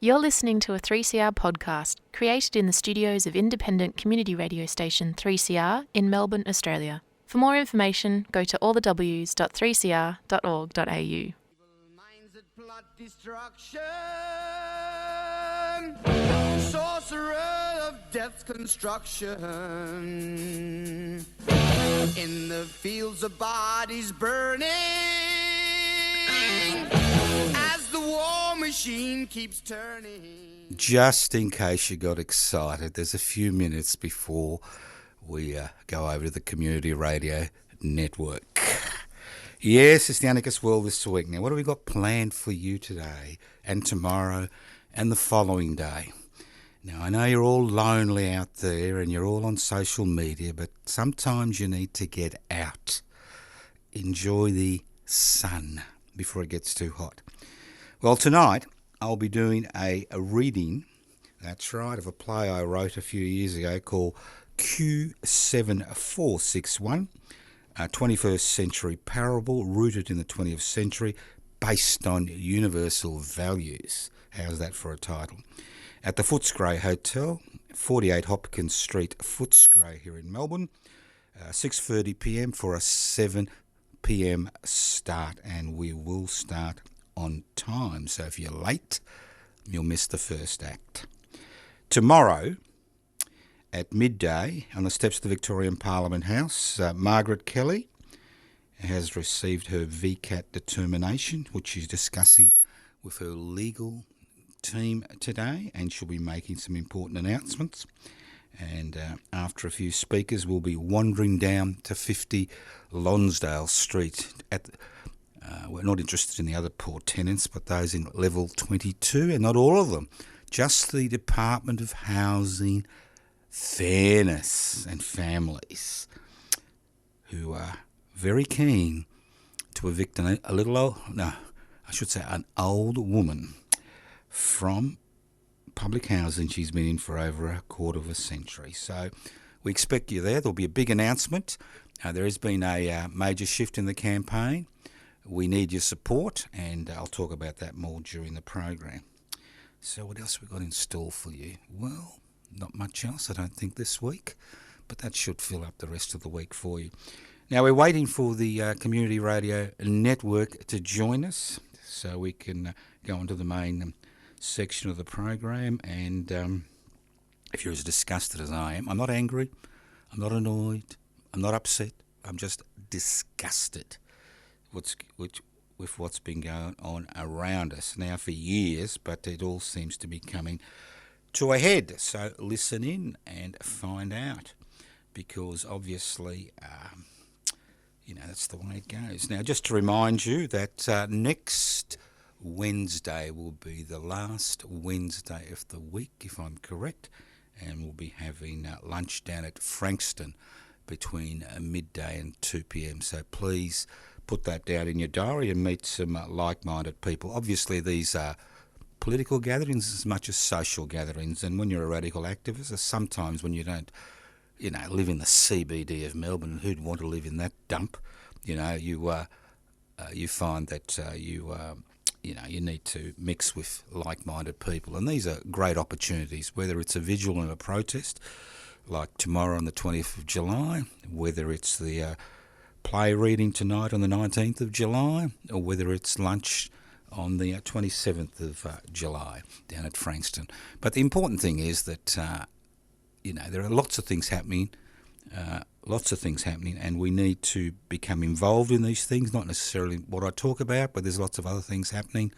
You're listening to a 3CR podcast created in the studios of independent community radio station 3CR in Melbourne, Australia. For more information, go to allthews.3cr.org.au. Minds that plot destruction, sorcerer of death's construction, in the fields of bodies burning, as the war machine keeps turning. Just in case you got excited, there's a few minutes before we go over to the Community Radio Network. Yes, it's the Anarchist World this week. Now, what have we got planned for you today and tomorrow and the following day? Now, I know you're all lonely out there and you're all on social media, but sometimes you need to get out. Enjoy the sun before it gets too hot. Well, tonight I'll be doing a reading, that's right, of a play I wrote a few years ago called Q7461, a 21st century parable rooted in the 20th century based on universal values. How's that for a title? At the Footscray Hotel, 48 Hopkins Street, Footscray here in Melbourne, 6:30pm for a 7pm start, and we will start on time. So if you're late, you'll miss the first act. Tomorrow, at midday, on the steps of the Victorian Parliament House, Margaret Kelly has received her VCAT determination, which she's discussing with her legal team today, and she'll be making some important announcements. And after a few speakers, we'll be wandering down to 50 Lonsdale Street. We're not interested in the other poor tenants, but those in level 22, and not all of them, just the Department of Housing, Fairness and Families, who are very keen to evict an old woman from public housing she's been in for over a quarter of a century. So we expect you there. There'll be a big announcement. There has been a major shift in the campaign. We need your support, and I'll talk about that more during the program. So what else have we got in store for you? Well, not much else, I don't think, this week, but that should fill up the rest of the week for you. Now, we're waiting for the Community Radio Network to join us so we can go on to the main section of the program. And if you're as disgusted as I am, I'm not angry, I'm not annoyed, I'm not upset, I'm just disgusted with what's been going on around us now for years, but it all seems to be coming to a head. So listen in and find out, because obviously, that's the way it goes. Now, just to remind you that next Wednesday will be the last Wednesday of the week, if I'm correct, and we'll be having lunch down at Frankston between midday and 2pm. So please put that down in your diary and meet some like-minded people. Obviously, these are political gatherings as much as social gatherings, and when you're a radical activist, sometimes when you don't, live in the CBD of Melbourne, who'd want to live in that dump? You find that you need to mix with like-minded people, and these are great opportunities, whether it's a vigil and a protest, like tomorrow on the 20th of July, whether it's the play reading tonight on the 19th of July, or whether it's lunch on the 27th of July down at Frankston. But the important thing is that, there are lots of things happening, and we need to become involved in these things, not necessarily what I talk about, but there's lots of other things happening.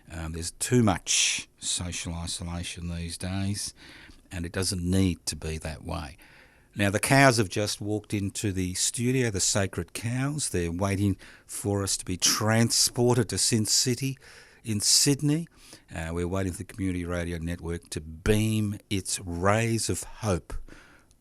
There's too much social isolation these days, and it doesn't need to be that way. Now, the cows have just walked into the studio, the sacred cows. They're waiting for us to be transported to Sin City in Sydney. We're waiting for the Community Radio Network to beam its rays of hope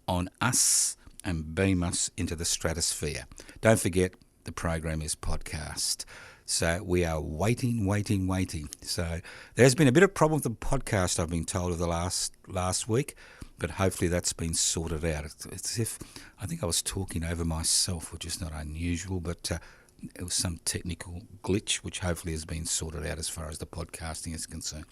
on us and beam us into the stratosphere. Don't forget, the program is podcast. So we are waiting. So there's been a bit of problem with the podcast, I've been told, of the last week, but hopefully that's been sorted out. It's as if I think I was talking over myself, which is not unusual, but it was some technical glitch, which hopefully has been sorted out as far as the podcasting is concerned.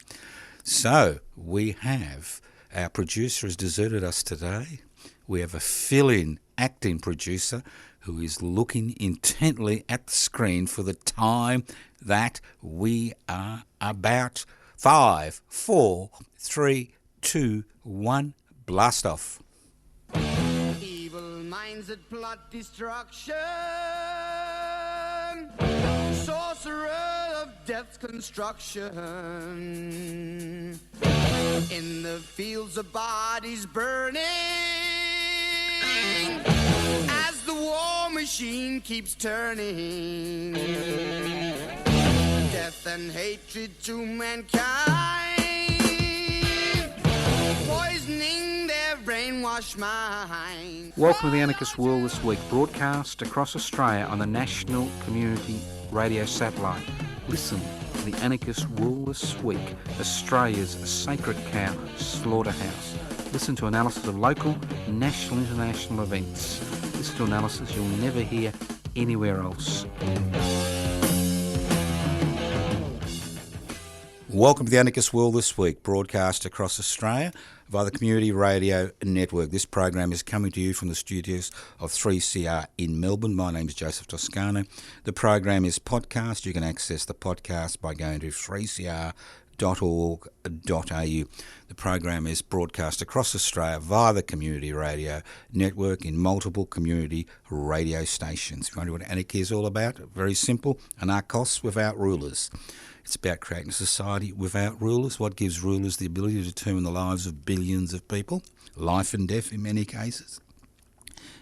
So we have, our producer has deserted us today. We have a fill-in acting producer who is looking intently at the screen for the time that we are about. 5, 4, 3, 2, 1, blast off. Evil minds that plot destruction, sorcerer of death's construction, in the fields of bodies burning, as the war machine keeps turning, death and hatred to mankind, poisoning their brainwashed mind. Welcome to the Anarchist World This Week, broadcast across Australia on the National Community Radio Satellite. Listen to the Anarchist World This Week, Australia's sacred cow slaughterhouse. Listen to analysis of local, national, international events. Listen to analysis you'll never hear anywhere else. Welcome to the Anarchist World This Week, broadcast across Australia via the Community Radio Network. This program is coming to you from the studios of 3CR in Melbourne. My name is Joseph Toscano. The program is podcast. You can access the podcast by going to 3cr.org.au. The program is broadcast across Australia via the Community Radio Network in multiple community radio stations. If you wonder what anarchy is all about, very simple. Anarchos without rulers. It's about creating a society without rulers. What gives rulers the ability to determine the lives of billions of people, life and death in many cases.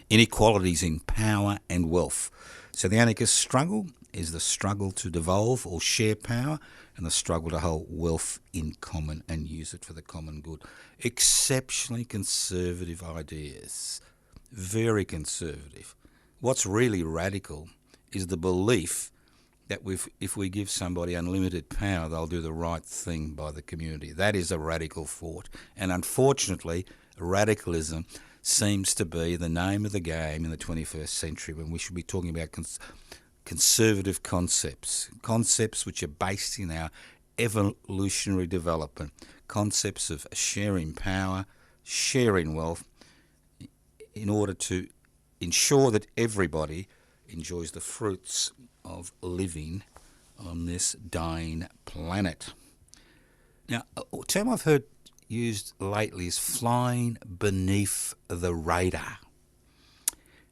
Inequalities in power and wealth. So the anarchist struggle is the struggle to devolve or share power, and the struggle to hold wealth in common and use it for the common good. Exceptionally conservative ideas. Very conservative. What's really radical is the belief that if we give somebody unlimited power, they'll do the right thing by the community. That is a radical thought. And unfortunately, radicalism seems to be the name of the game in the 21st century, when we should be talking about conservative concepts which are based in our evolutionary development, concepts of sharing power, sharing wealth, in order to ensure that everybody enjoys the fruits of living on this dying planet. Now, a term I've heard used lately is flying beneath the radar.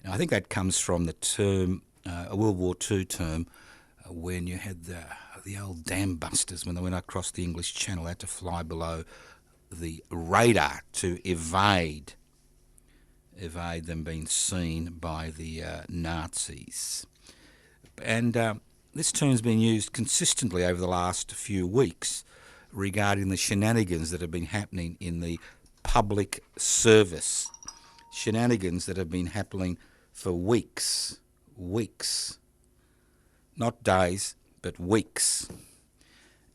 Now, I think that comes from the term, a World War II term, when you had the old dam busters, when they went across the English Channel, they had to fly below the radar to evade them being seen by the Nazis. And this term's been used consistently over the last few weeks regarding the shenanigans that have been happening in the public service. Shenanigans that have been happening for weeks. Not days, but weeks.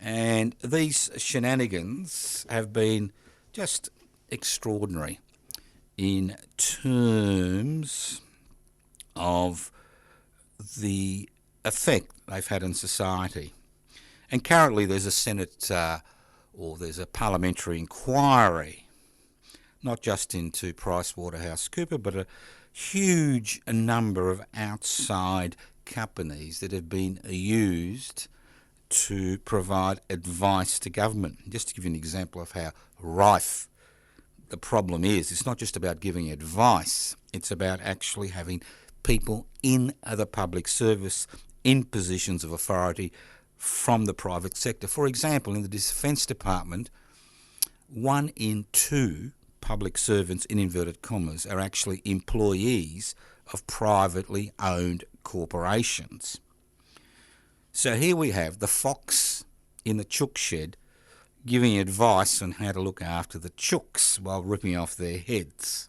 And these shenanigans have been just extraordinary in terms of the effect they've had in society. And currently there's a Senate or there's a parliamentary inquiry, not just into PricewaterhouseCoopers, but a huge number of outside companies that have been used to provide advice to government. Just to give you an example of how rife the problem is, it's not just about giving advice, it's about actually having people in the public service in positions of authority from the private sector. For example, in the Defence Department, 1 in 2 public servants, in inverted commas, are actually employees of privately owned corporations. So here we have the fox in the chook shed giving advice on how to look after the chooks while ripping off their heads.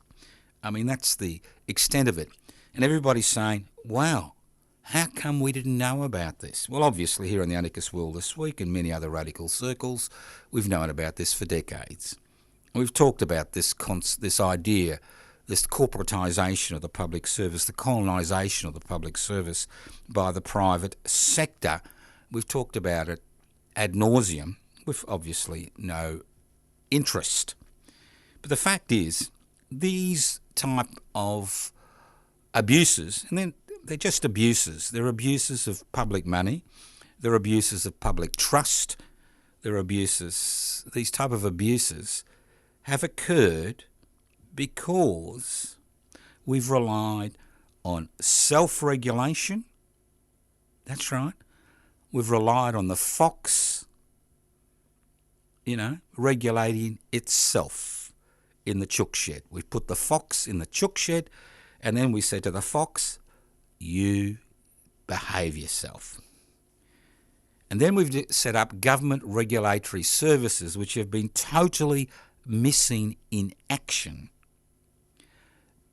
I mean, that's the extent of it. And everybody's saying, wow, how come we didn't know about this? Well, obviously here in the Anarchist World This Week and many other radical circles, we've known about this for decades. We've talked about this idea, this corporatisation of the public service, the colonisation of the public service by the private sector. We've talked about it ad nauseum, with obviously no interest. But the fact is, these type of abuses, and then they're just abuses. They're abuses of public money. They're abuses of public trust. They're abuses. These type of abuses have occurred because we've relied on self-regulation. That's right. We've relied on the fox, regulating itself in the chook shed. We've put the fox in the chook shed, and then we said to the fox, you behave yourself. And then we've set up government regulatory services which have been totally missing in action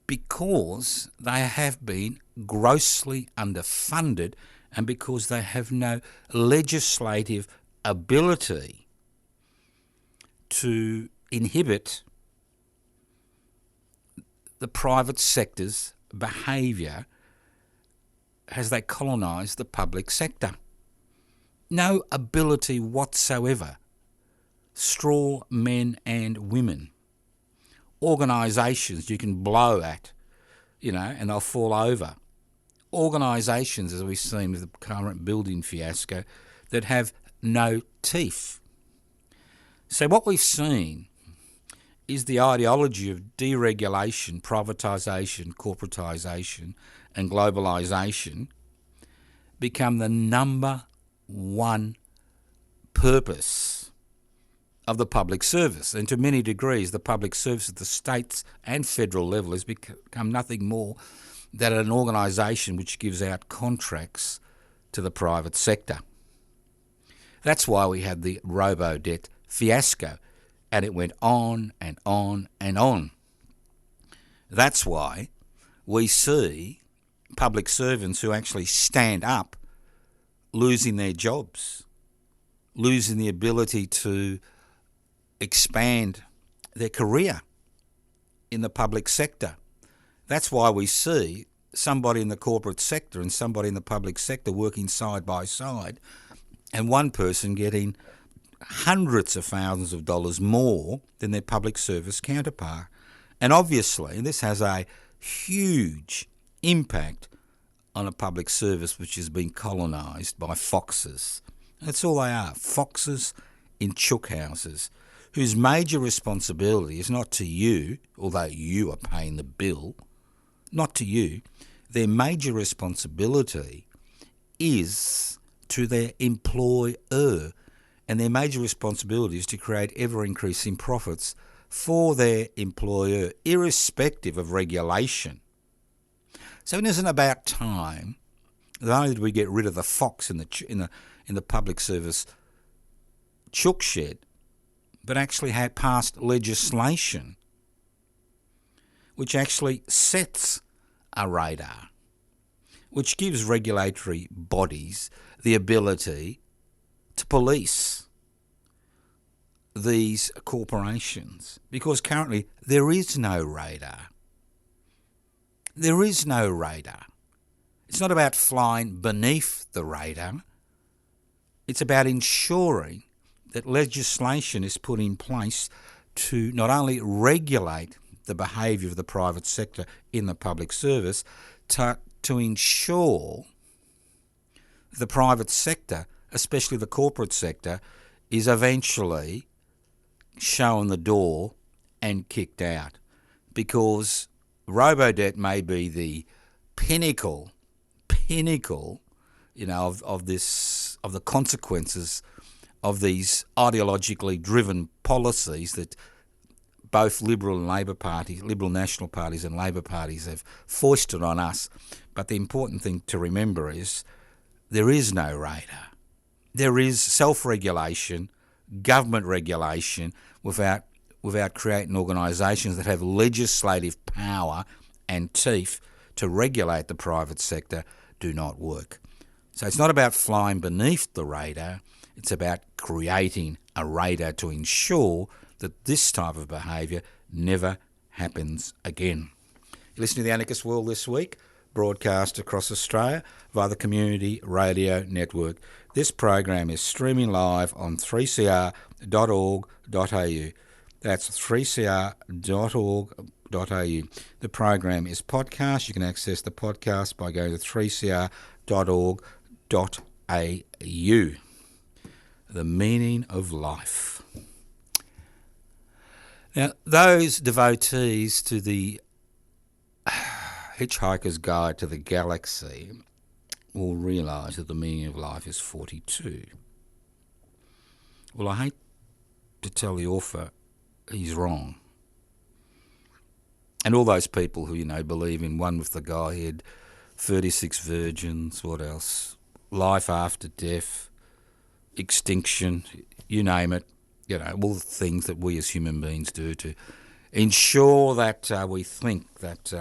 because they have been grossly underfunded and because they have no legislative ability to inhibit the private sector's behaviour as they colonise the public sector. No ability whatsoever. Straw men and women. Organisations you can blow at, and they'll fall over. Organisations, as we've seen with the current building fiasco, that have no teeth. So what we've seen is the ideology of deregulation, privatisation, corporatisation and globalisation become the number one purpose of the public service. And to many degrees, the public service at the states and federal level has become nothing more than an organisation which gives out contracts to the private sector. That's why we had the robo-debt fiasco, and it went on and on and on. That's why we see public servants who actually stand up losing their jobs, losing the ability to expand their career in the public sector. That's why we see somebody in the corporate sector and somebody in the public sector working side by side, and one person getting hundreds of thousands of dollars more than their public service counterpart. And obviously, this has a huge impact on a public service which has been colonised by foxes. That's all they are, foxes in chook houses, whose major responsibility is not to you, although you are paying the bill, not to you. Their major responsibility is to their employer, and their major responsibility is to create ever-increasing profits for their employer, irrespective of regulation. So it isn't about time. Not only did we get rid of the fox in the public service chook shed, but actually had passed legislation which actually sets a radar, which gives regulatory bodies the ability to police these corporations, because currently there is no radar. There is no radar. It's not about flying beneath the radar. It's about ensuring that legislation is put in place to not only regulate the behaviour of the private sector in the public service, to ensure the private sector, especially the corporate sector, is eventually shown the door and kicked out. Because robo-debt may be the pinnacle, of the consequences of these ideologically driven policies that both Liberal and Labor parties, Liberal national parties and Labor parties have foisted on us. But the important thing to remember is there is no radar. There is self-regulation, government regulation, without creating organisations that have legislative power and teeth to regulate the private sector do not work. So it's not about flying beneath the radar, it's about creating a radar to ensure that this type of behaviour never happens again. You're listening to The Anarchist World This Week, broadcast across Australia via the Community Radio Network. This program is streaming live on 3cr.org.au. That's 3cr.org.au. The program is podcast. You can access the podcast by going to 3cr.org.au. The meaning of life. Now, those devotees to the Hitchhiker's Guide to the Galaxy will realise that the meaning of life is 42. Well, I hate to tell the author he's wrong. And all those people who, believe in one with the Godhead, 36 virgins, what else? Life after death, extinction, you name it. All the things that we as human beings do to ensure that we think that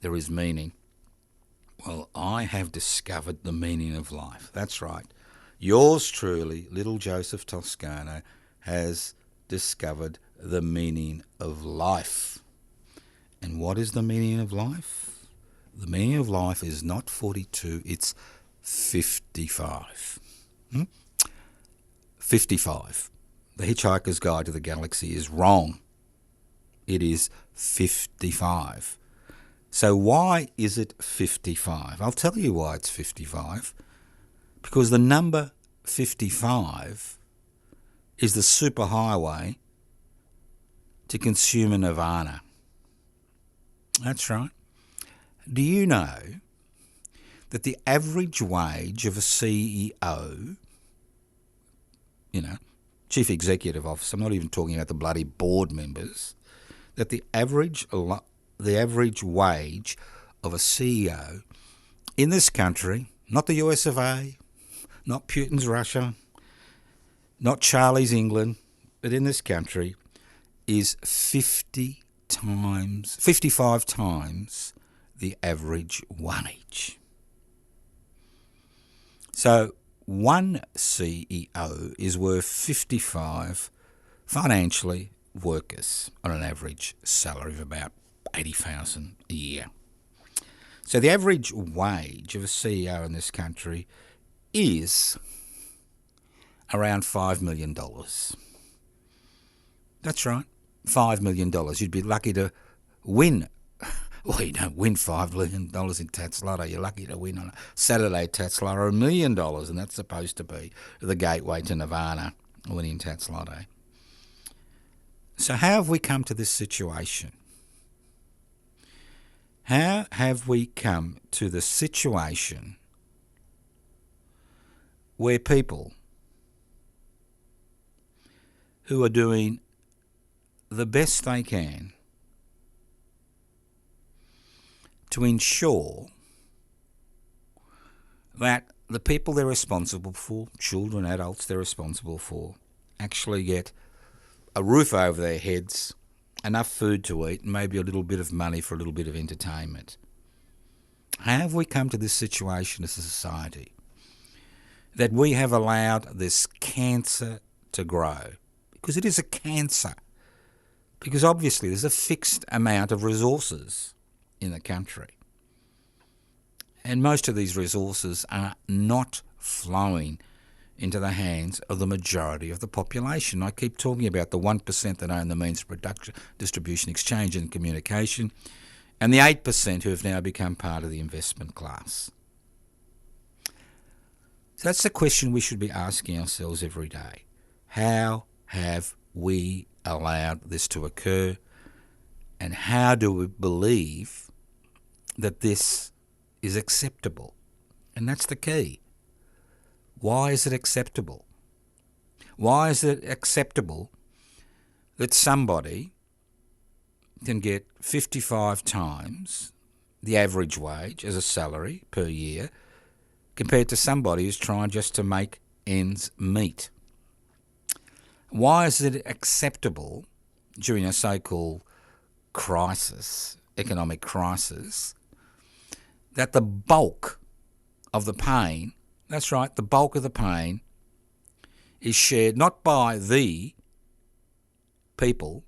there is meaning. Well, I have discovered the meaning of life. That's right. Yours truly, little Joseph Toscano, has discovered the meaning of life. And what is the meaning of life? The meaning of life is not 42, it's 55. 55. The Hitchhiker's Guide to the Galaxy is wrong. It is 55. So why is it 55? I'll tell you why it's 55. Because the number 55 is the superhighway to consumer nirvana. That's right. Do you know that the average wage of a CEO, Chief Executive Officer, I'm not even talking about the bloody board members, that the average wage of a CEO in this country, not the US of A, not Putin's Russia, not Charlie's England, but in this country, is 55 times the average wage. So one CEO is worth 55 financially workers on an average salary of about $80,000 a year. So the average wage of a CEO in this country is around $5 million. That's right, $5 million. You'd be lucky to win. Well, you don't win $5 million in Tats Lotto. You're lucky to win on a Saturday Tats Lotto $1 million, and that's supposed to be the gateway to nirvana, winning Tats Lotto. So how have we come to this situation? How have we come to the situation where people who are doing the best they can to ensure that the people they're responsible for, children, adults they're responsible for, actually get a roof over their heads, enough food to eat, and maybe a little bit of money for a little bit of entertainment? How have we come to this situation as a society that we have allowed this cancer to grow? Because it is a cancer. Because obviously there's a fixed amount of resources in the country. And most of these resources are not flowing into the hands of the majority of the population. I keep talking about the 1% that own the means of production, distribution, exchange and communication, and the 8% who have now become part of the investment class. So that's the question we should be asking ourselves every day. How have we allowed this to occur? And how do we believe that this is acceptable? And that's the key. Why is it acceptable? Why is it acceptable that somebody can get 55 times the average wage as a salary per year compared to somebody who's trying just to make ends meet? Why is it acceptable during a so-called crisis, economic crisis, that the bulk of the pain, that's right, the bulk of the pain is shared not by the people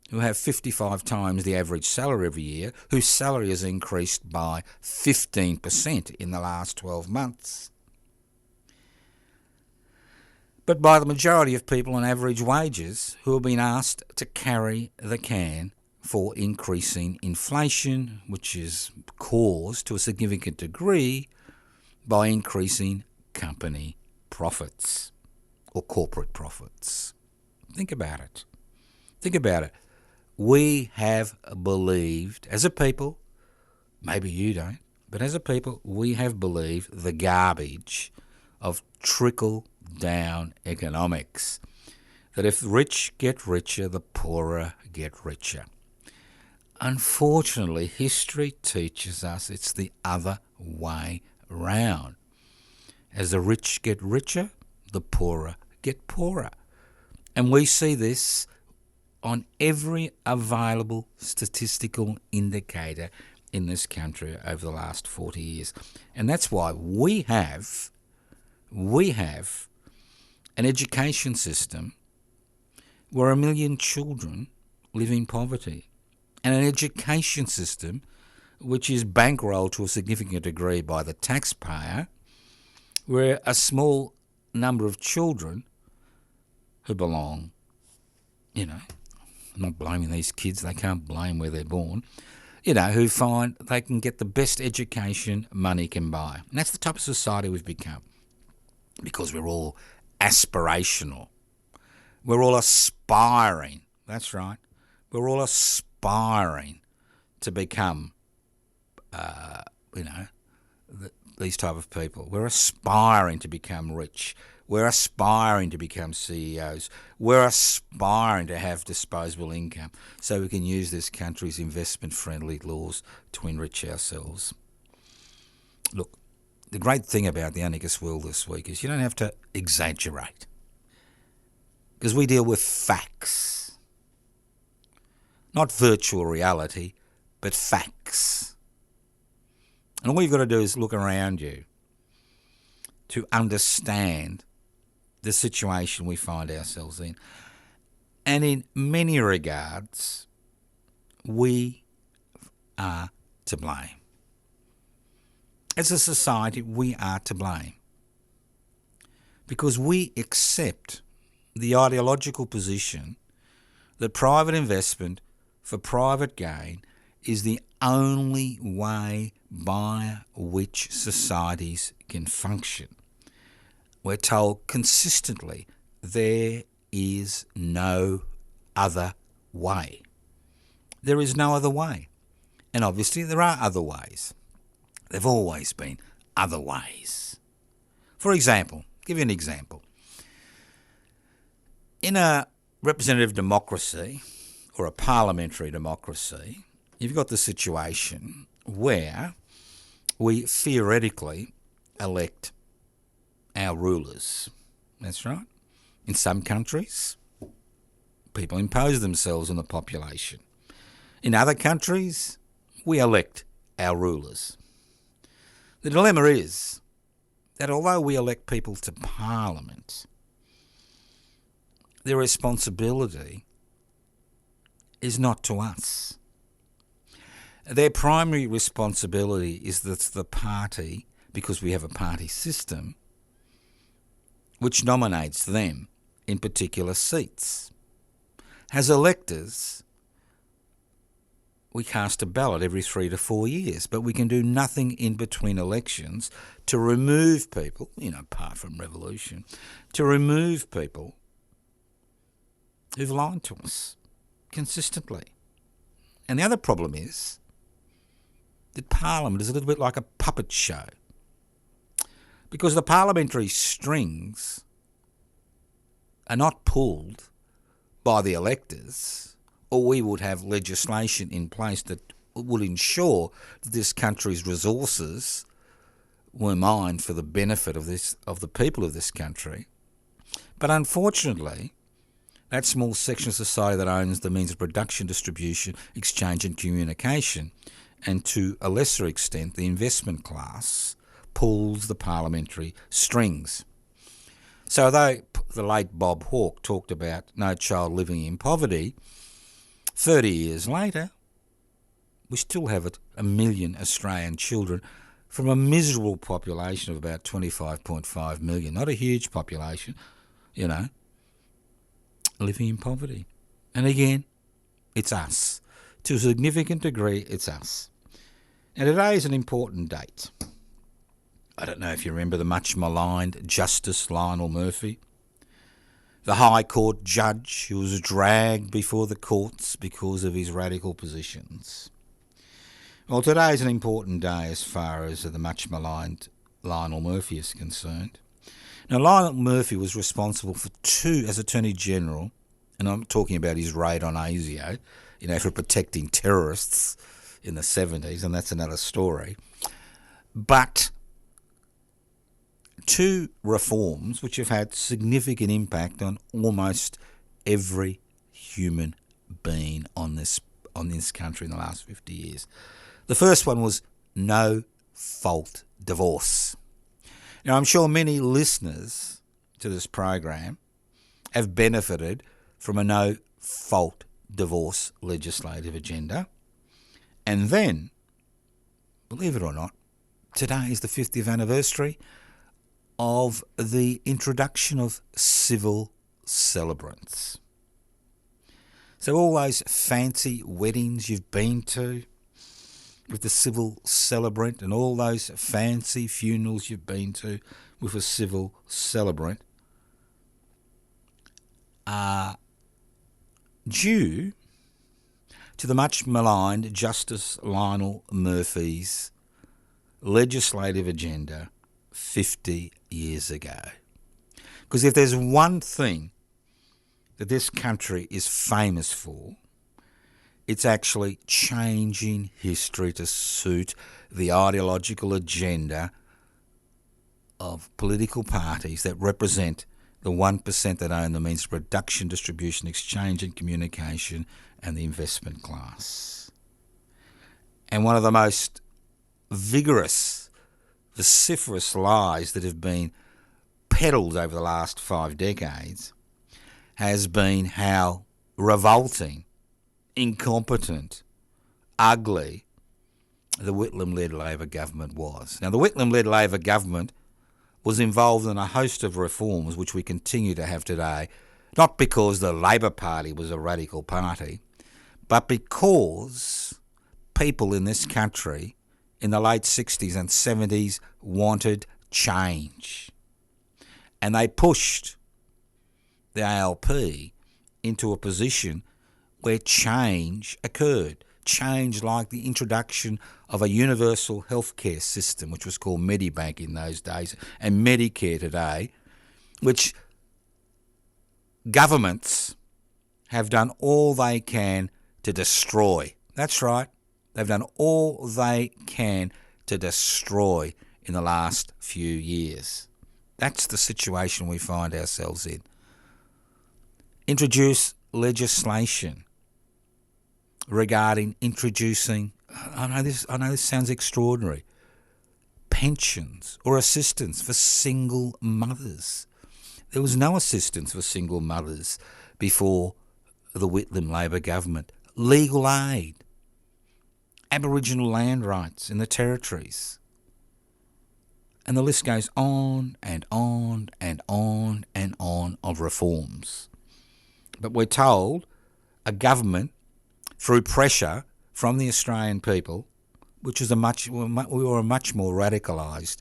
who have 55 times the average salary every year, whose salary has increased by 15% in the last 12 months, but by the majority of people on average wages who have been asked to carry the can for increasing inflation, which is caused to a significant degree by increasing company profits or corporate profits. Think about it. Think about it. We have believed, as a people, maybe you don't, but as a people, we have believed the garbage of trickle-down economics, that if the rich get richer, the poorer get richer. Unfortunately, history teaches us it's the other way round. As the rich get richer, the poorer get poorer. And we see this on every available statistical indicator in this country over the last 40 years. And that's why we have an education system where 1 million children live in poverty, and an education system which is bankrolled to a significant degree by the taxpayer, where a small number of children who belong, I'm not blaming these kids, they can't blame where they're born, who find they can get the best education money can buy. And that's the type of society we've become, because we're all aspirational. We're all aspiring. That's right. We're all aspiring to become, these type of people. We're aspiring to become rich. We're aspiring to become CEOs. We're aspiring to have disposable income so we can use this country's investment-friendly laws to enrich ourselves. Look, the great thing about the Anarchist World this week is you don't have to exaggerate, because we deal with facts. Not virtual reality, but facts. And all you've got to do is look around you to understand the situation we find ourselves in. And in many regards, we are to blame. As a society, we are to blame, because we accept the ideological position that private investment for private gain is the only way by which societies can function. We're told consistently there is no other way. There is no other way. And obviously there are other ways. There have always been other ways. For example, give you an example. In a representative democracy or a parliamentary democracy, you've got the situation where we theoretically elect our rulers. That's right. In some countries, people impose themselves on the population. In other countries, we elect our rulers. The dilemma is that although we elect people to Parliament, their responsibility is not to us. Their primary responsibility is that the party, because we have a party system, which nominates them in particular seats. As electors, we cast a ballot every 3 to 4 years, but we can do nothing in between elections to remove people, apart from revolution, to remove people who've lied to us consistently. And the other problem is that Parliament is a little bit like a puppet show, because the parliamentary strings are not pulled by the electors, or we would have legislation in place that would ensure that this country's resources were mined for the benefit of the people of this country. But unfortunately, that small section of society that owns the means of production, distribution, exchange and communication, and to a lesser extent the investment class, pulls the parliamentary strings. So though the late Bob Hawke talked about no child living in poverty, 30 years later, we still have 1 million Australian children from a miserable population of about 25.5 million. Not a huge population, living in poverty. And again, it's us. To a significant degree, it's us. Now, today is an important date. I don't know if you remember the much maligned Justice Lionel Murphy, the High Court judge who was dragged before the courts because of his radical positions. Well, today is an important day as far as the much maligned Lionel Murphy is concerned. Now, Lionel Murphy was responsible for as Attorney General, and I'm talking about his raid on ASIO, for protecting terrorists in the 70s, and that's another story. But 2 reforms which have had significant impact on almost every human being on this country in the last 50 years. The first one was no-fault divorce. Now, I'm sure many listeners to this program have benefited from a no-fault divorce legislative agenda. And then, believe it or not, today is the 50th anniversary of the introduction of civil celebrants. So all those fancy weddings you've been to with the civil celebrant and all those fancy funerals you've been to with a civil celebrant are due to the much maligned Justice Lionel Murphy's legislative agenda 50 years ago. Because if there's one thing that this country is famous for, it's actually changing history to suit the ideological agenda of political parties that represent the 1% that own the means of production, distribution, exchange and communication and the investment class. And one of the most vigorous, vociferous lies that have been peddled over the last 5 decades has been how revolting, incompetent, ugly the Whitlam-led Labor government was. Now, the Whitlam-led Labor government was involved in a host of reforms which we continue to have today, not because the Labor Party was a radical party, but because people in this country in the late 60s and 70s wanted change. And they pushed the ALP into a position where change occurred. Change like the introduction of a universal healthcare system, which was called Medibank in those days, and Medicare today, which governments have done all they can to destroy. That's right. They've done all they can to destroy in the last few years. That's the situation we find ourselves in. Introduce legislation regarding introducing, I know this sounds extraordinary, pensions or assistance for single mothers. There was no assistance for single mothers before the Whitlam Labor government. Legal aid, Aboriginal land rights in the territories. And the list goes on and on and on and on of reforms. But we're told a government, through pressure from the Australian people, which is we were a much more radicalised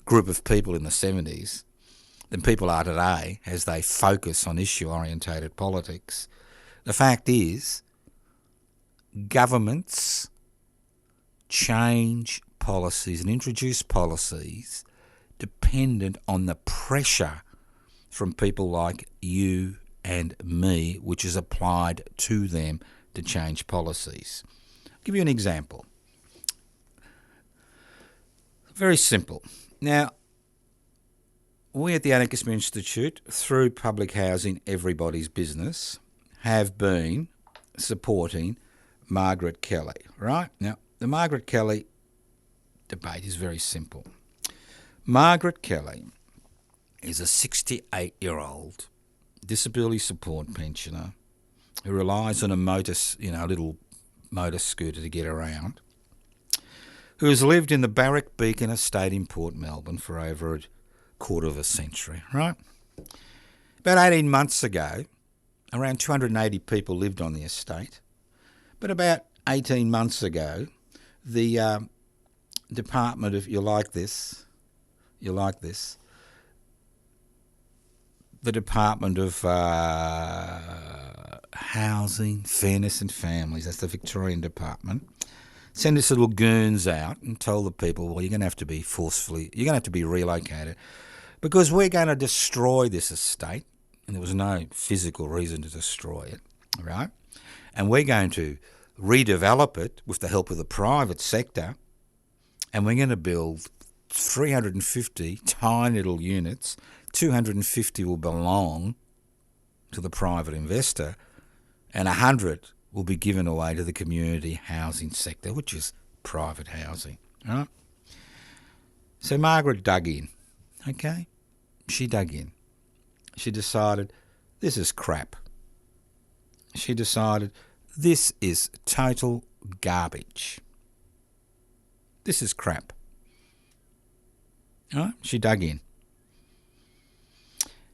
group of people in the 70s than people are today as they focus on issue-orientated politics. The fact is, governments change policies and introduce policies dependent on the pressure from people like you and me, which is applied to them to change policies. I'll give you an example. Very simple. Now, we at the Anarchist Institute, through Public Housing Everybody's Business, have been supporting Margaret Kelly, right? Now, the Margaret Kelly debate is very simple. Margaret Kelly is a 68-year-old disability support pensioner who relies on a little motor scooter to get around, who has lived in the Barrack Beacon estate in Port Melbourne for over a quarter of a century, right? About 18 months ago, around 280 people lived on the estate. But about 18 months ago, the Department of, the Department of Housing, Fairness and Families, that's the Victorian Department, sent us little goons out and told the people, well, you're going to have to be relocated because we're going to destroy this estate. And there was no physical reason to destroy it, right? And we're going to redevelop it with the help of the private sector, and we're going to build 350 tiny little units. 250 will belong to the private investor, and 100 will be given away to the community housing sector, which is private housing, right? So Margaret dug in, okay? She dug in. She decided, this is crap. She decided, this is total garbage. This is crap. All right? She dug in.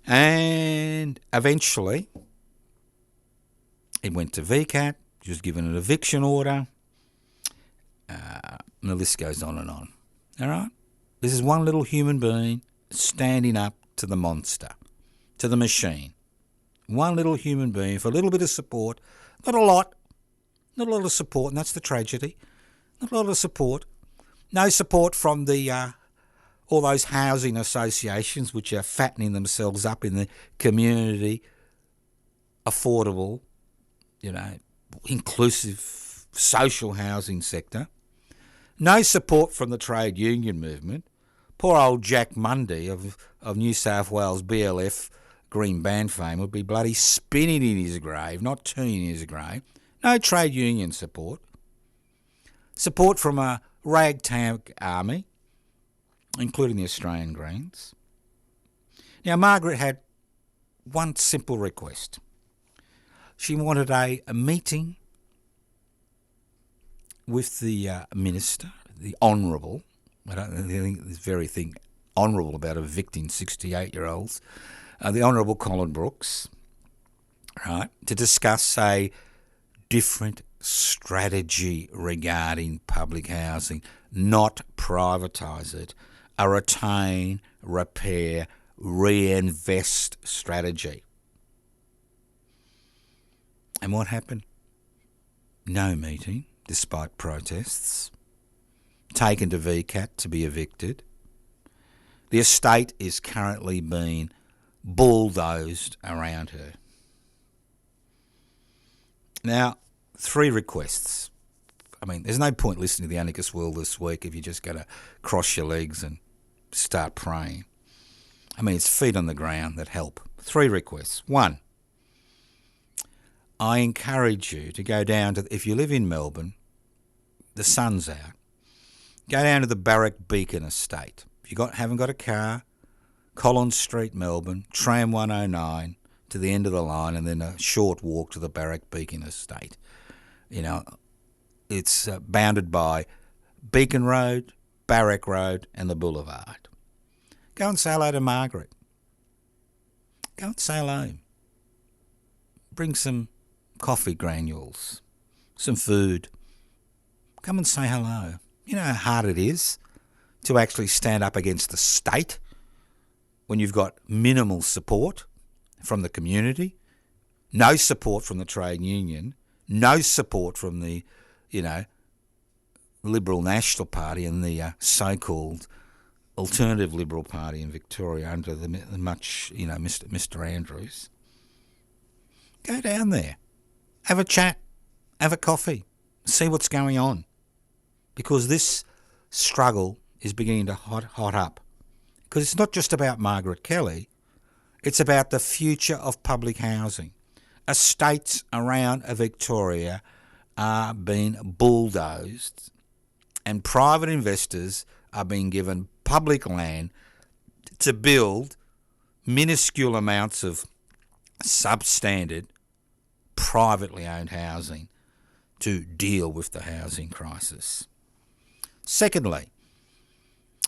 And eventually, it went to VCAT. She was given an eviction order. And the list goes on and on. All right? This is one little human being standing up to the monster, to the machine. One little human being for a little bit of support. Not a lot of support, and that's the tragedy. Not a lot of support. No support from the all those housing associations which are fattening themselves up in the community, affordable, inclusive social housing sector. No support from the trade union movement. Poor old Jack Mundy of New South Wales BLF Green Band fame would be bloody spinning in his grave, not turning in his grave. No trade union support. Support from a ragtag army, including the Australian Greens. Now, Margaret had one simple request. She wanted a meeting with the minister, the Honourable. I don't think there's very thing honourable about evicting 68-year-olds. The Honourable Colin Brooks, right, to discuss a different strategy regarding public housing, not privatise it, a retain, repair, reinvest strategy. And what happened? No meeting, despite protests. Taken to VCAT to be evicted. The estate is currently being bulldozed around her. Now, 3 requests. I mean, there's no point listening to the Anarchist World this week if you're just going to cross your legs and start praying. I mean, it's feet on the ground that help. 3 requests. 1, I encourage you to go down to, if you live in Melbourne, the sun's out, go down to the Barrack Beacon estate. If you haven't got a car, Collins Street, Melbourne, tram 109 to the end of the line, and then a short walk to the Barrack Beacon estate. It's bounded by Beacon Road, Barrack Road and the Boulevard. Go and say hello to Margaret. Go and say hello. Bring some coffee granules, some food. Come and say hello. You know how hard it is to actually stand up against the state when you've got minimal support from the community, no support from the trade union, no support from the, Liberal National Party and the so-called Alternative Liberal Party in Victoria under the much, Mr. Andrews. Go down there, have a chat, have a coffee, see what's going on, because this struggle is beginning to hot up. Because it's not just about Margaret Kelly, it's about the future of public housing. Estates around Victoria are being bulldozed and private investors are being given public land to build minuscule amounts of substandard, privately owned housing to deal with the housing crisis. Secondly,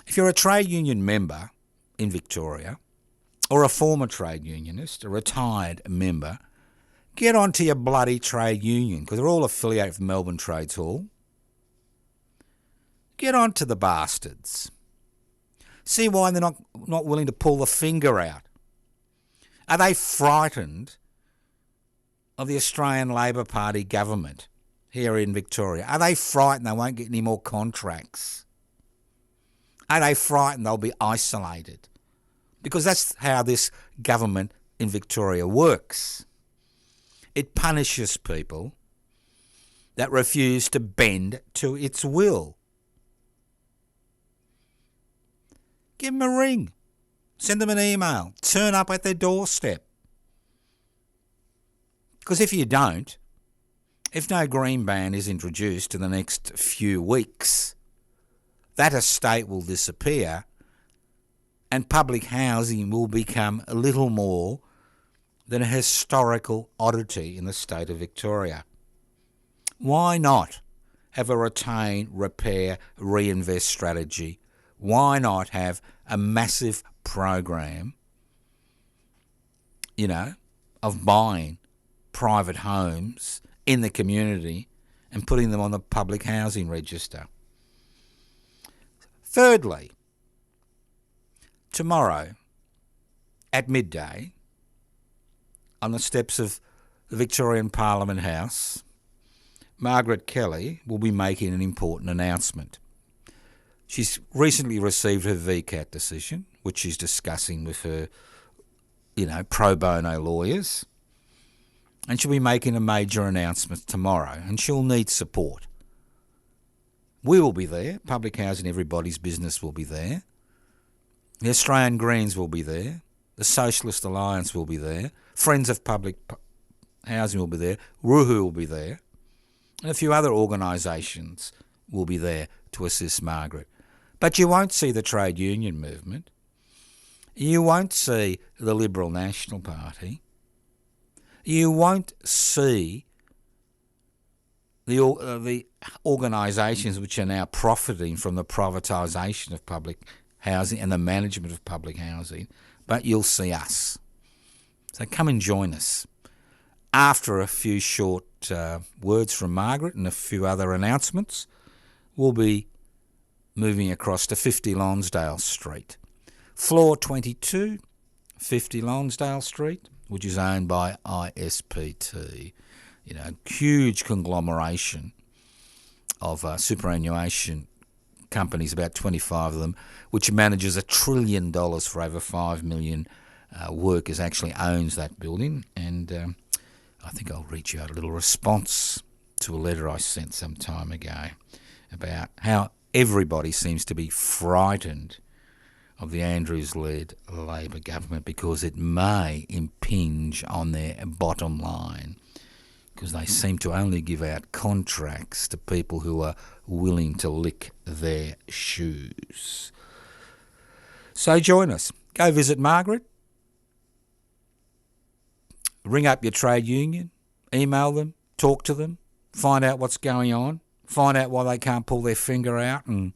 if you're a trade union member in Victoria, or a former trade unionist, a retired member, get onto your bloody trade union, because they're all affiliated with Melbourne Trades Hall. Get onto the bastards. See why they're not willing to pull the finger out. Are they frightened of the Australian Labor Party government here in Victoria? Are they frightened they won't get any more contracts? Are they frightened they'll be isolated? Because that's how this government in Victoria works. It punishes people that refuse to bend to its will. Give them a ring. Send them an email. Turn up at their doorstep. Because if you don't, if no green ban is introduced in the next few weeks, that estate will disappear and public housing will become a little more than a historical oddity in the state of Victoria. Why not have a retain, repair, reinvest strategy? Why not have a massive program, of buying private homes in the community and putting them on the public housing register? Thirdly, tomorrow at midday, on the steps of the Victorian Parliament House, Margaret Kelly will be making an important announcement. She's recently received her VCAT decision, which she's discussing with her, pro bono lawyers, and she'll be making a major announcement tomorrow, and she'll need support. We will be there. Public Housing Everybody's Business will be there. The Australian Greens will be there. The Socialist Alliance will be there. Friends of Public Housing will be there. Ruhu will be there. And a few other organisations will be there to assist Margaret. But you won't see the trade union movement. You won't see the Liberal National Party. You won't see the organisations which are now profiting from the privatisation of public housing and the management of public housing, but you'll see us. So come and join us. After a few short words from Margaret and a few other announcements, we'll be moving across to 50 Lonsdale Street. Floor 22, 50 Lonsdale Street, which is owned by ISPT. Huge conglomeration of superannuation companies, about 25 of them, which manages $1 trillion for over 5 million workers, actually owns that building. And I think I'll read you out a little response to a letter I sent some time ago about how everybody seems to be frightened of the Andrews-led Labor government because it may impinge on their bottom line, because they seem to only give out contracts to people who are willing to lick their shoes. So join us. Go visit Margaret. Ring up your trade union. Email them. Talk to them. Find out what's going on. Find out why they can't pull their finger out and,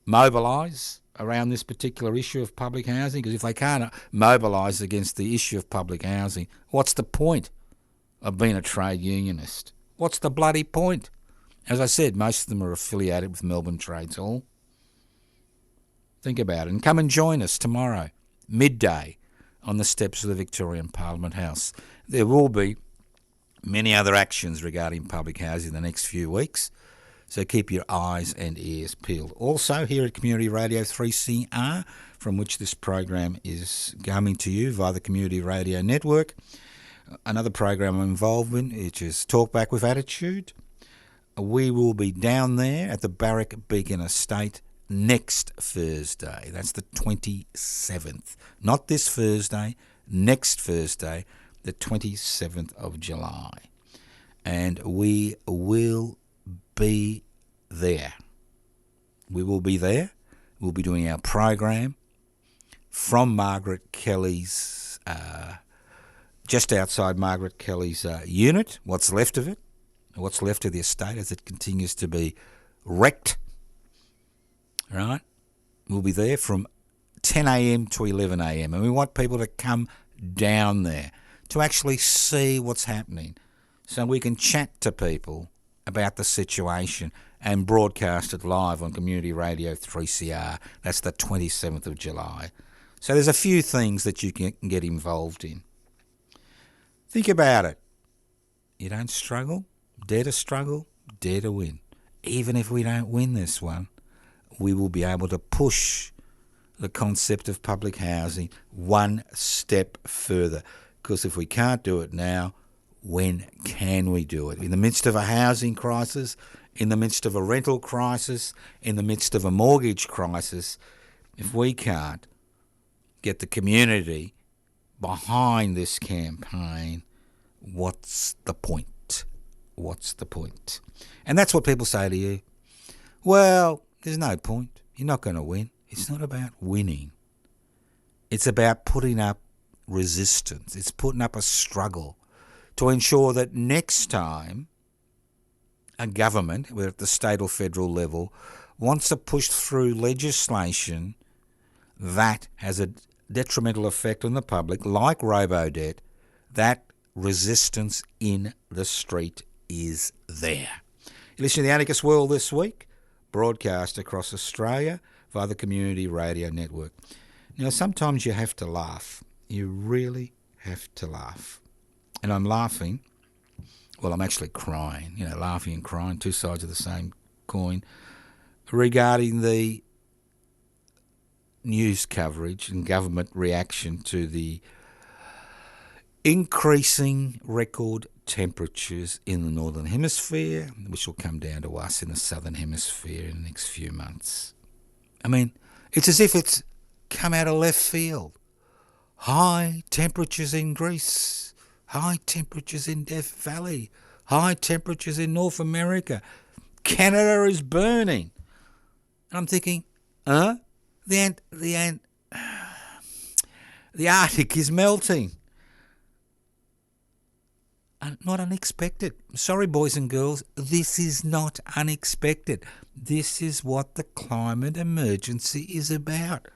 mobilise around this particular issue of public housing. Because if they can't mobilise against the issue of public housing, what's the point of being a trade unionist? What's the bloody point? As I said, most of them are affiliated with Melbourne Trades Hall. Think about it. And come and join us tomorrow, midday, on the steps of the Victorian Parliament House. There will be many other actions regarding public housing in the next few weeks, so keep your eyes and ears peeled. Also, here at Community Radio 3CR, from which this program is coming to you via the Community Radio Network, another program I'm involved in, which is Talk Back with Attitude. We will be down there at the Barrack Beacon Estate next Thursday. That's the 27th. Not this Thursday, next Thursday, the 27th of July. And we will be there. We will be there. We'll be doing our program from Margaret Kelly's, just outside Margaret Kelly's unit, what's left of it, what's left of the estate as it continues to be wrecked. Right? We'll be there from 10 a.m. to 11 a.m. And we want people to come down there to actually see what's happening so we can chat to people about the situation and broadcast it live on Community Radio 3CR. That's the 27th of July. So there's a few things that you can get involved in. Think about it. You don't struggle, dare to struggle, dare to win. Even if we don't win this one, we will be able to push the concept of public housing one step further. Because if we can't do it now, when can we do it? In the midst of a housing crisis, in the midst of a rental crisis, in the midst of a mortgage crisis, if we can't get the community behind this campaign, what's the point? What's the point? And that's what people say to you. Well, there's no point. You're not going to win. It's not about winning. It's about putting up resistance. It's putting up a struggle to ensure that next time a government, whether at the state or federal level, wants to push through legislation that has a detrimental effect on the public, like robo-debt, that resistance in the street is there. You listen to The Anarchist World this week, broadcast across Australia via the Community Radio Network. Now, sometimes you have to laugh. You really have to laugh. And I'm laughing, well, I'm actually crying, laughing and crying, two sides of the same coin, regarding the news coverage and government reaction to the increasing record temperatures in the Northern Hemisphere, which will come down to us in the Southern Hemisphere in the next few months. I mean, it's as if it's come out of left field. High temperatures in Greece, high temperatures in Death Valley, high temperatures in North America. Canada is burning. And I'm thinking, the Arctic is melting. Not unexpected. Sorry, boys and girls, this is not unexpected. This is what the climate emergency is about.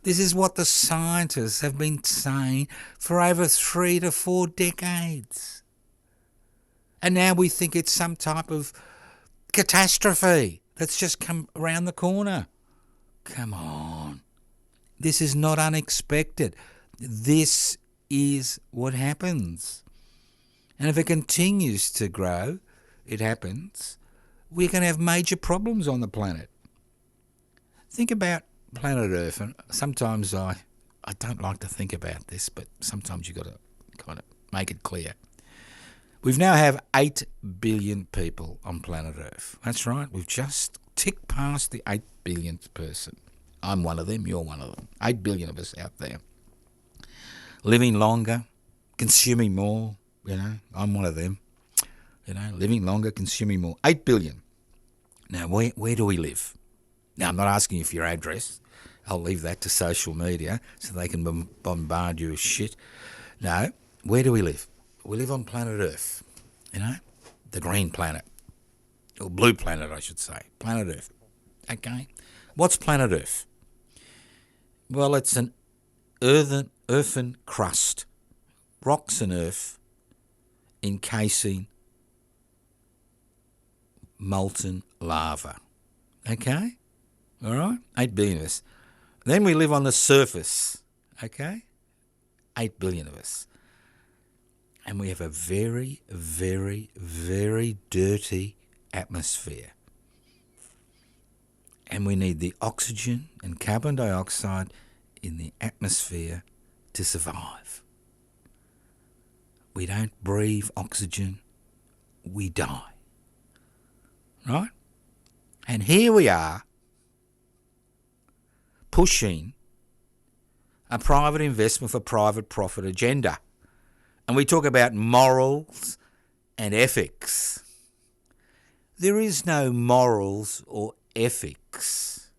This is what the scientists have been saying for over 3 to 4 decades. And now we think it's some type of catastrophe that's just come around the corner. Come on. This is not unexpected. This is what happens. And if it continues to grow, it happens, we're going to have major problems on the planet. Think about planet Earth, and sometimes I don't like to think about this, but sometimes you've got to kind of make it clear. We've now have 8 billion people on planet Earth. That's right, we've just ticked past the 8 billionth person. I'm one of them, you're one of them. 8 billion of us out there. Living longer, consuming more, I'm one of them. Living longer, consuming more. 8 billion. Now, where do we live? Now, I'm not asking you for your address. I'll leave that to social media so they can bombard you with shit. No, where do we live? We live on planet Earth, the green planet. Or blue planet, I should say. Planet Earth. Okay? What's planet Earth? Well, it's an earthen crust. Rocks and earth encasing molten lava. Okay? All right? 8 billion of us. Then we live on the surface. Okay? 8 billion of us. And we have a very, very, very dirty atmosphere. And we need the oxygen and carbon dioxide in the atmosphere to survive. We don't breathe oxygen, we die. Right? And here we are pushing a private investment for private profit agenda. And we talk about morals and ethics. There is no morals or ethics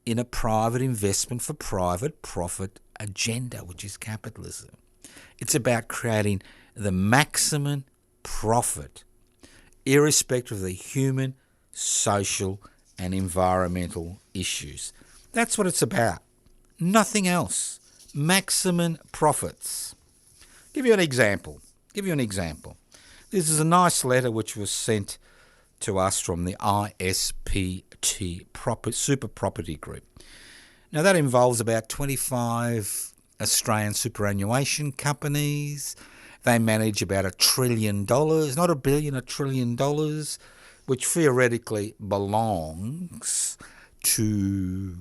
in a private investment for private profit agenda, which is capitalism. It's about creating the maximum profit, irrespective of the human, social and environmental issues. That's what it's about. Nothing else. Maximum profits. Give you an example. This is a nice letter which was sent to us from the ISPT Super Property Group. Now that involves about 25 Australian superannuation companies. They manage about $1 trillion, not a billion, $1 trillion, which theoretically belongs to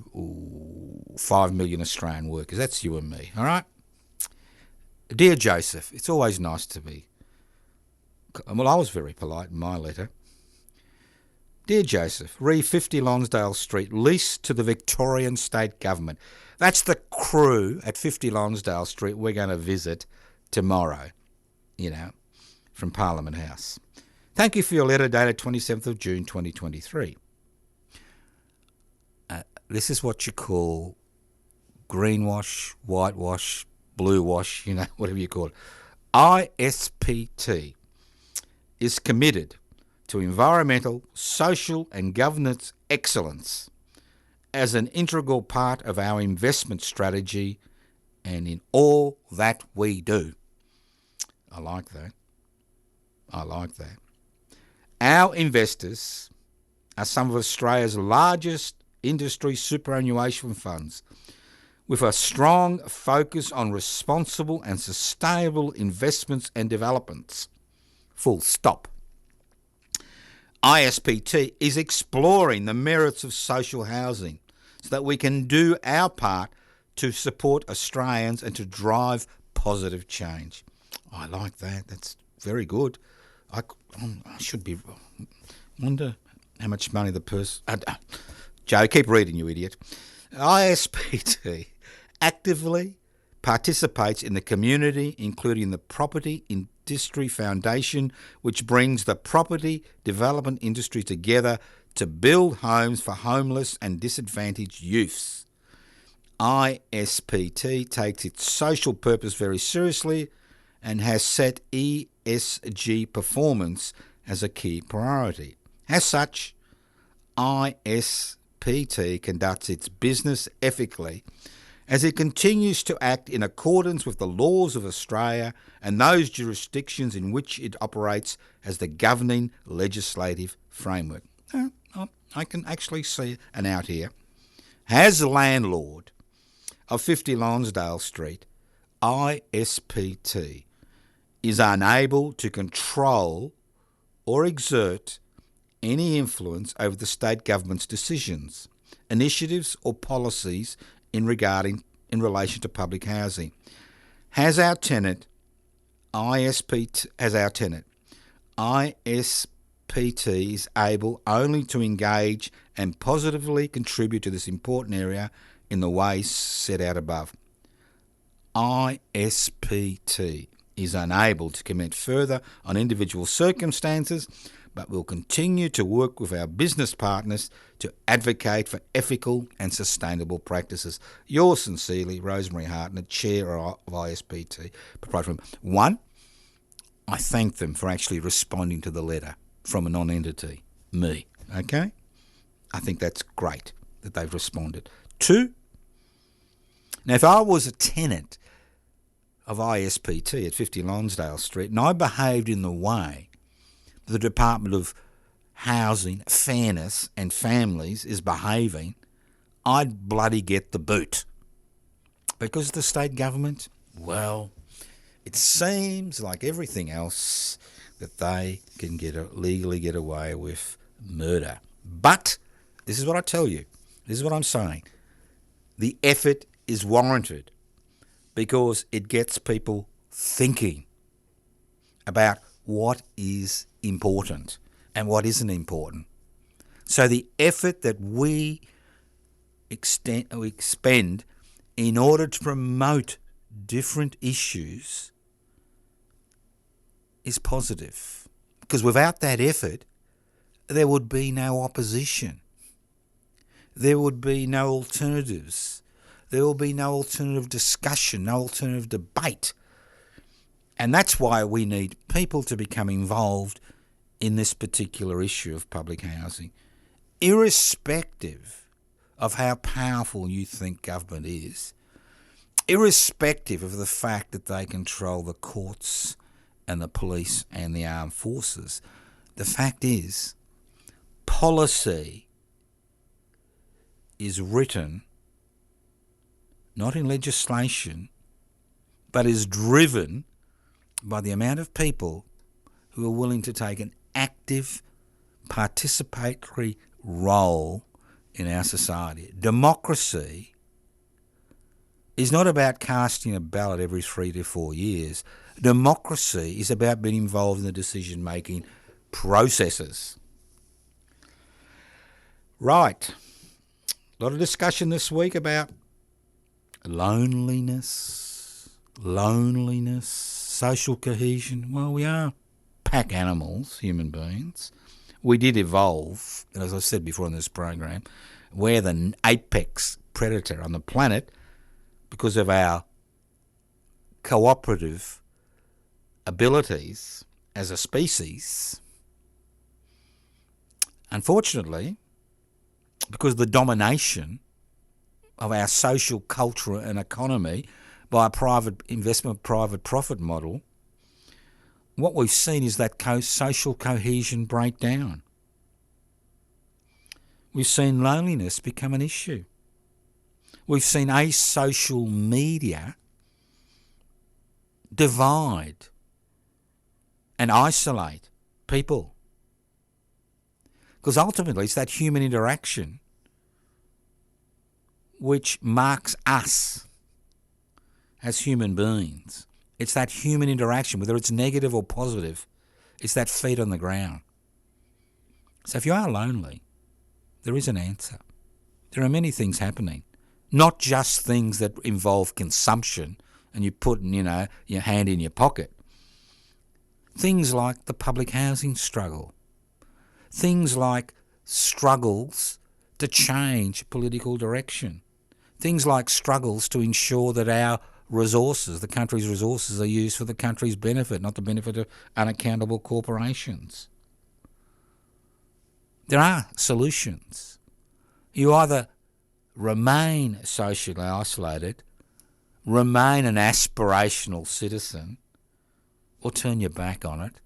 5 million Australian workers. That's you and me, all right? Dear Joseph, it's always nice to be... Well, I was very polite in my letter. Dear Joseph, re 50 Lonsdale Street, leased to the Victorian State Government. That's the crew at 50 Lonsdale Street we're going to visit tomorrow, from Parliament House. Thank you for your letter dated 27th of June 2023. This is what you call greenwash, whitewash, blue wash, whatever you call it. ISPT is committed to environmental, social and governance excellence as an integral part of our investment strategy and in all that we do. I like that. Our investors are some of Australia's largest industry superannuation funds, with a strong focus on responsible and sustainable investments and developments. Full stop. ISPT is exploring the merits of social housing so that we can do our part to support Australians and to drive positive change. I like that. That's very good. I should be... wonder how much money the person... Joe, keep reading, you idiot. ISPT actively participates in the community, including the Property Industry Foundation, which brings the property development industry together to build homes for homeless and disadvantaged youths. ISPT takes its social purpose very seriously and has set ESG performance as a key priority. As such, ISPT conducts its business ethically as it continues to act in accordance with the laws of Australia and those jurisdictions in which it operates as the governing legislative framework. I can actually see an out here. As landlord of 50 Lonsdale Street, ISPT is unable to control or exert any influence over the state government's decisions, initiatives or policies in relation to public housing. ISPT is able only to engage and positively contribute to this important area in the ways set out above. ISPT is unable to comment further on individual circumstances, but will continue to work with our business partners to advocate for ethical and sustainable practices. Yours sincerely, Rosemary Hartnett, Chair of ISPT. One, I thank them for actually responding to the letter from a non-entity, me, okay? I think that's great that they've responded. Two, now if I was a tenant of ISPT at 50 Lonsdale Street and I behaved in the way the Department of Housing, Fairness and Families is behaving, I'd bloody get the boot. Because the state government, well, it seems like everything else that they can legally get away with murder. But this is what I tell you. This is what I'm saying. The effort is warranted because it gets people thinking about what is important and what isn't important. So the effort that we expend in order to promote different issues is positive. Because without that effort, there would be no opposition. There would be no alternatives. There will be no alternative discussion, no alternative debate. And that's why we need people to become involved in this particular issue of public housing, irrespective of how powerful you think government is, irrespective of the fact that they control the courts and the police and the armed forces. The fact is, policy is written not in legislation, but is driven by the amount of people who are willing to take an active, participatory role in our society. Democracy is not about casting a ballot every 3 to 4 years. Democracy is about being involved in the decision-making processes. Right. A lot of discussion this week about loneliness, social cohesion. Well, we are pack animals, human beings. We did evolve, and as I said before in this program, we're the apex predator on the planet because of our cooperative abilities as a species. Unfortunately, because of the domination of our social culture and economy by a private investment, private profit model, what we've seen is that social cohesion break down. We've seen loneliness become an issue. We've seen asocial media divide and isolate people. Because ultimately it's that human interaction which marks us as human beings. It's that human interaction, whether it's negative or positive. It's that feet on the ground. So if you are lonely, there is an answer. There are many things happening, not just things that involve consumption and you put, your hand in your pocket. Things like the public housing struggle. Things like struggles to change political direction. Things like struggles to ensure that our resources, the country's resources, are used for the country's benefit, not the benefit of unaccountable corporations. There are solutions. You either remain socially isolated, remain an aspirational citizen, or turn your back on it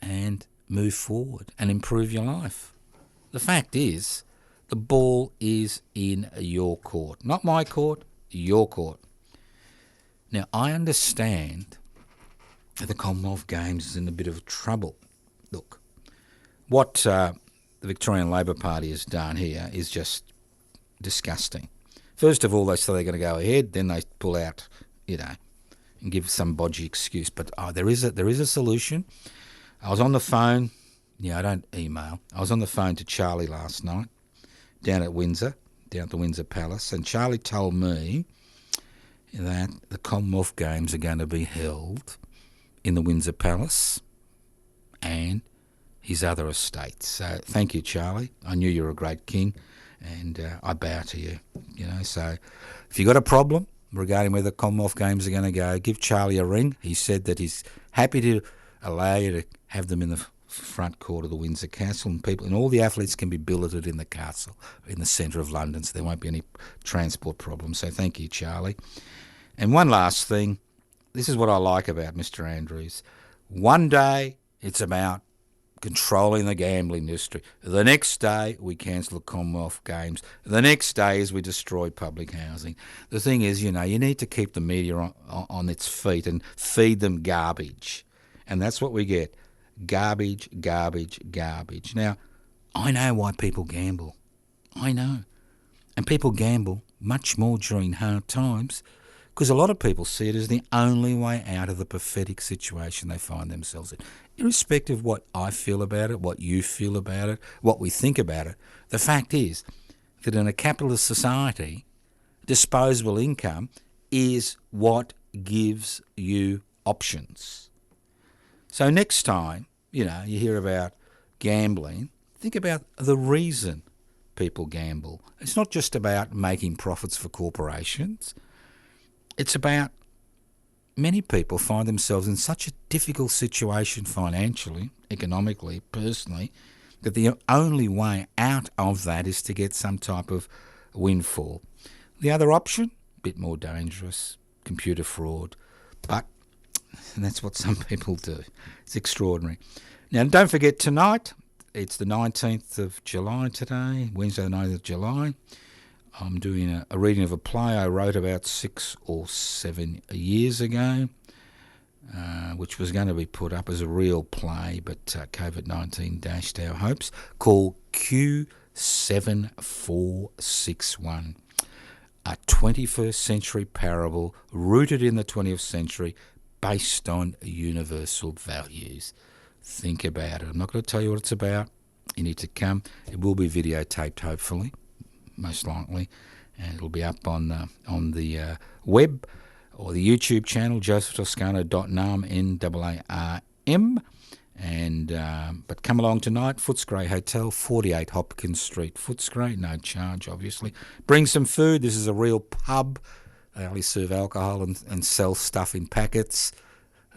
and move forward and improve your life. The fact is, the ball is in your court. Not my court, your court. Now, I understand that the Commonwealth Games is in a bit of trouble. Look, what the Victorian Labor Party has done here is just disgusting. First of all, they say they're going to go ahead, then they pull out, and give some bodgy excuse. But there is a solution. I was on the phone. I don't email. I was on the phone to Charlie last night down at the Windsor Palace, and Charlie told me that the Commonwealth Games are going to be held in the Windsor Palace and his other estates. So thank you, Charlie. I knew you were a great king, and I bow to you. So if you've got a problem regarding where the Commonwealth Games are going to go, give Charlie a ring. He said that he's happy to allow you to have them in the front court of the Windsor Castle, and all the athletes can be billeted in the castle in the centre of London, so there won't be any transport problems. So thank you, Charlie. And one last thing, this is what I like about Mr. Andrews. One day it's about controlling the gambling industry. The next day we cancel the Commonwealth Games. The next day is we destroy public housing. The thing is, you need to keep the media on its feet and feed them garbage. And that's what we get. Garbage, garbage, garbage. Now, I know why people gamble. I know. And people gamble much more during hard times because a lot of people see it as the only way out of the pathetic situation they find themselves in. Irrespective of what I feel about it, what you feel about it, what we think about it, the fact is that in a capitalist society, disposable income is what gives you options. So next time, you hear about gambling, think about the reason people gamble. It's not just about making profits for corporations. It's about many people find themselves in such a difficult situation financially, economically, personally, that the only way out of that is to get some type of windfall. The other option, a bit more dangerous, computer fraud. But that's what some people do. It's extraordinary. Now, don't forget tonight, it's the 19th of July today, Wednesday the 9th of July. I'm doing a reading of a play I wrote about 6 or 7 years ago, which was going to be put up as a real play, but COVID-19 dashed our hopes, called Q7461, a 21st century parable rooted in the 20th century based on universal values. Think about it. I'm not going to tell you what it's about. You need to come. It will be videotaped, hopefully, most likely, and it'll be up on the web or the YouTube channel, josephtoscano.nam, N-A-A-R-M. But come along tonight, Footscray Hotel, 48 Hopkins Street, Footscray, no charge, obviously. Bring some food. This is a real pub. They only serve alcohol and sell stuff in packets,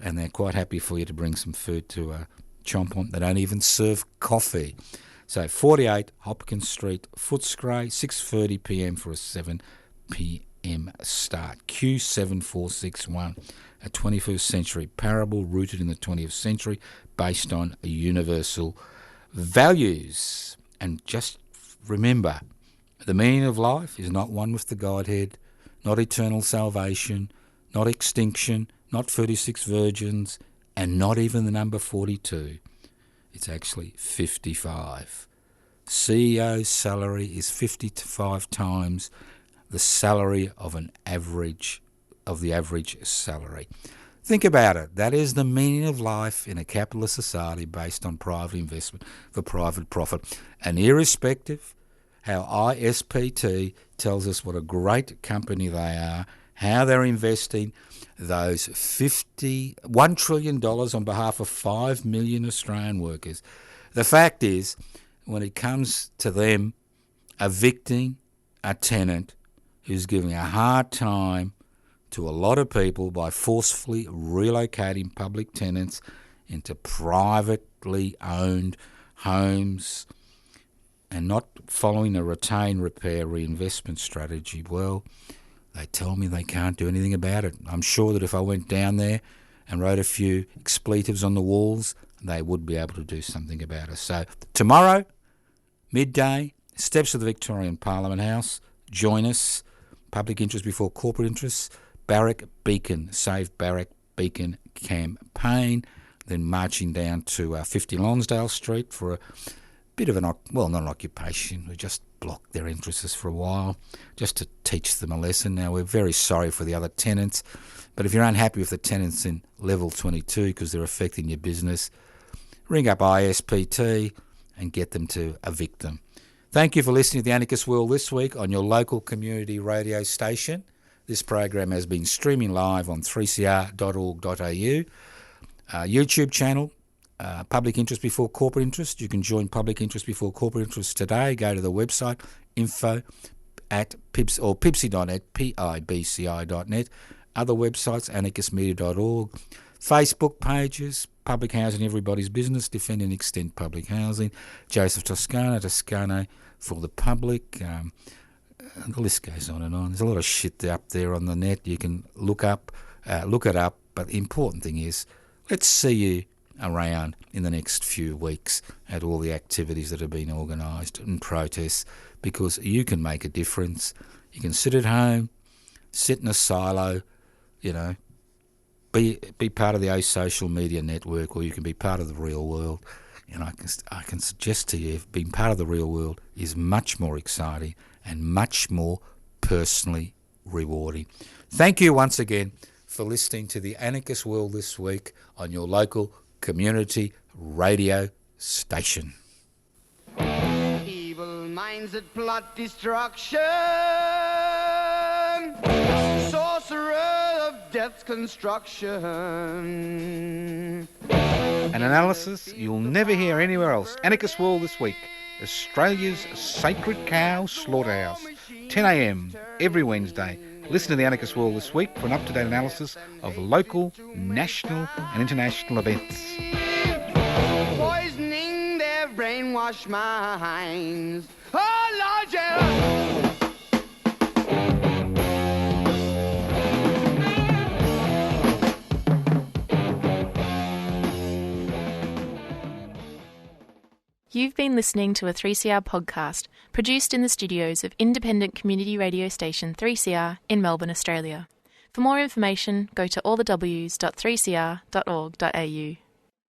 and they're quite happy for you to bring some food to chomp on. They don't even serve coffee. So 48 Hopkins Street, Footscray, 6:30 p.m. for a 7 p.m. start. Q7461, a 21st century parable rooted in the 20th century based on universal values. And just remember, the meaning of life is not one with the Godhead, not eternal salvation, not extinction, not 36 virgins, and not even the number 42. It's actually 55. CEO's salary is 55 times the salary of the average salary. Think about it. That is the meaning of life in a capitalist society based on private investment for private profit. And irrespective how ISPT tells us what a great company they are, how they're investing those $1 trillion on behalf of 5 million Australian workers. The fact is, when it comes to them evicting a tenant who's giving a hard time to a lot of people by forcefully relocating public tenants into privately owned homes and not following a retain, repair, reinvestment strategy, well, they tell me they can't do anything about it. I'm sure that if I went down there and wrote a few expletives on the walls, they would be able to do something about it. So tomorrow, midday, steps of the Victorian Parliament House, join us. Public interest before corporate interests. Barrack Beacon, Save Barrack Beacon campaign. Then marching down to 50 Lonsdale Street for a bit of not an occupation. We just blocked their entrances for a while just to teach them a lesson. Now, we're very sorry for the other tenants, but if you're unhappy with the tenants in level 22 because they're affecting your business, ring up ISPT and get them to evict them. Thank you for listening to The Anarchist World this week on your local community radio station. This program has been streaming live on 3cr.org.au, YouTube channel, Public Interest Before Corporate Interest. You can join Public Interest Before Corporate Interest today. Go to the website, info@pibci.net, pibci.net. Other websites, anarchistmedia.org. Facebook pages, Public Housing Everybody's Business, Defend and Extend Public Housing. Joseph Toscano, Toscano for the Public. The list goes on and on. There's a lot of shit up there on the net. You can look it up. But the important thing is, let's see you around in the next few weeks at all the activities that have been organised and protests, because you can make a difference. You can sit at home, sit in a silo, be part of the Asocial media network, or you can be part of the real world. And I can suggest to you, being part of the real world is much more exciting and much more personally rewarding. Thank you once again for listening to The Anarchist World this week on your local community radio station. Evil minds that plot destruction, sorcerer of death's construction. An analysis you'll never hear anywhere else. Anarchist World this week. Australia's sacred cow slaughterhouse. 10 a.m. every Wednesday. Listen to The Anarchist World this week for an up-to-date analysis of local, national and international events. Poisoning their brainwashed minds. Oh, Lord, yeah. You've been listening to a 3CR podcast produced in the studios of independent community radio station 3CR in Melbourne, Australia. For more information, go to allthews.3cr.org.au.